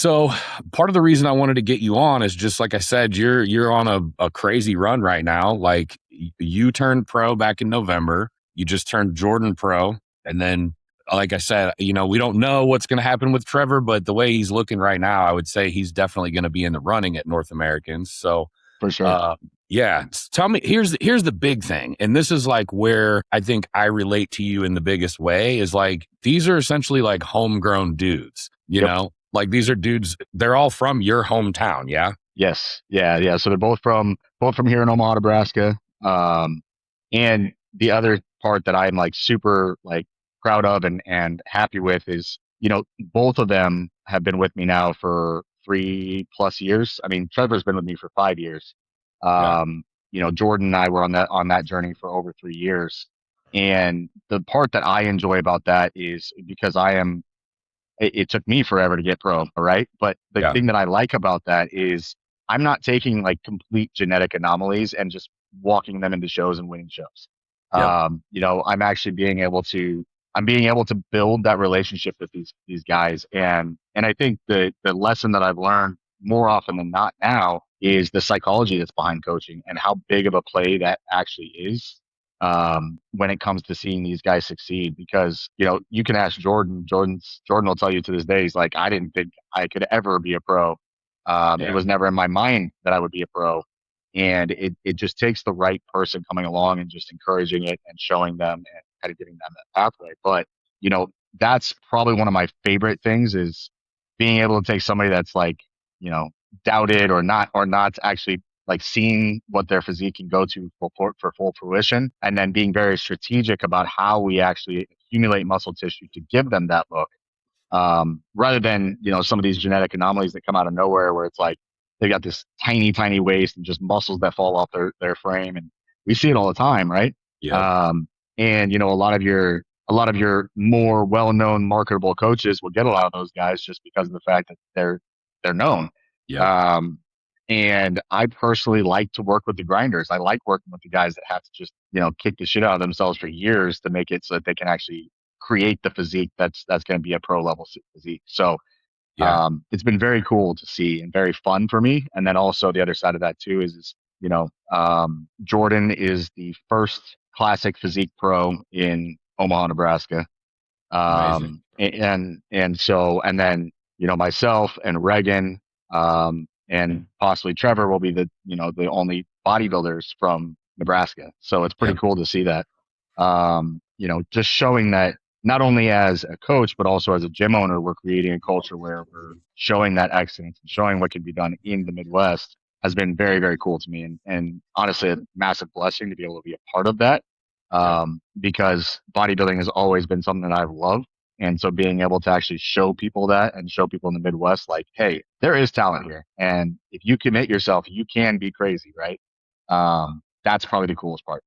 So part of the reason I wanted to get you on is just like I said, you're on a crazy run right now. Like you turned pro back in November. You just turned Jordan pro. And then, like I said, we don't know what's going to happen with Trevor, but the way he's looking right now, I would say he's definitely going to be in the running at North Americans. So For sure. uh, yeah, tell me, here's the big thing. And this is like where I think I relate to you in the biggest way is like, these are essentially like homegrown dudes, Yep. like these are dudes, they're all from your hometown. Yeah. Yes. Yeah. Yeah. So they're both from here in Omaha, Nebraska. And the other part that I'm like super like proud of and happy with is, both of them have been with me now for 3+ years. I mean, Trevor's been with me for 5 years. Yeah. Jordan and I were on that journey for over 3 years. And the part that I enjoy about that is because it took me forever to get pro, right? But the Yeah. thing that I like about that is I'm not taking like complete genetic anomalies and just walking them into shows and winning shows. Yep. I'm actually being able to build that relationship with these guys, and I think the lesson that I've learned more often than not now is the psychology that's behind coaching and how big of a play that actually is when it comes to seeing these guys succeed. Because you can ask Jordan will tell you to this day, he's like, I didn't think I could ever be a pro. It Yeah. was never in my mind that I would be a pro. And it just takes the right person coming along and just encouraging it and showing them and kind of giving them that pathway. But that's probably one of my favorite things is being able to take somebody that's like you know doubted or not actually like seeing what their physique can go to for full fruition, and then being very strategic about how we actually accumulate muscle tissue to give them that look, rather than some of these genetic anomalies that come out of nowhere where it's like they got this tiny tiny waist and just muscles that fall off their frame, and we see it all the time, right? Yep. And a lot of your more well-known marketable coaches will get a lot of those guys just because of the fact that they're known. Yep. um, and I personally like to work with the grinders. I like working with the guys that have to just, kick the shit out of themselves for years to make it so that they can actually create the physique that's going to be a pro level physique. So Yeah. it's been very cool to see and very fun for me. And then also the other side of that too is Jordan is the first classic physique pro in Omaha, Nebraska. Amazing. And then myself and Reagan, and possibly Trevor will be the only bodybuilders from Nebraska. So it's pretty Yep. cool to see that. Just showing that not only as a coach but also as a gym owner, we're creating a culture where we're showing that excellence and showing what can be done in the Midwest has been very, very cool to me, and honestly a massive blessing to be able to be a part of that, Yep. because bodybuilding has always been something that I've loved. And so being able to actually show people that and show people in the Midwest, like, hey, there is talent here. And if you commit yourself, you can be crazy, right? That's probably the coolest part.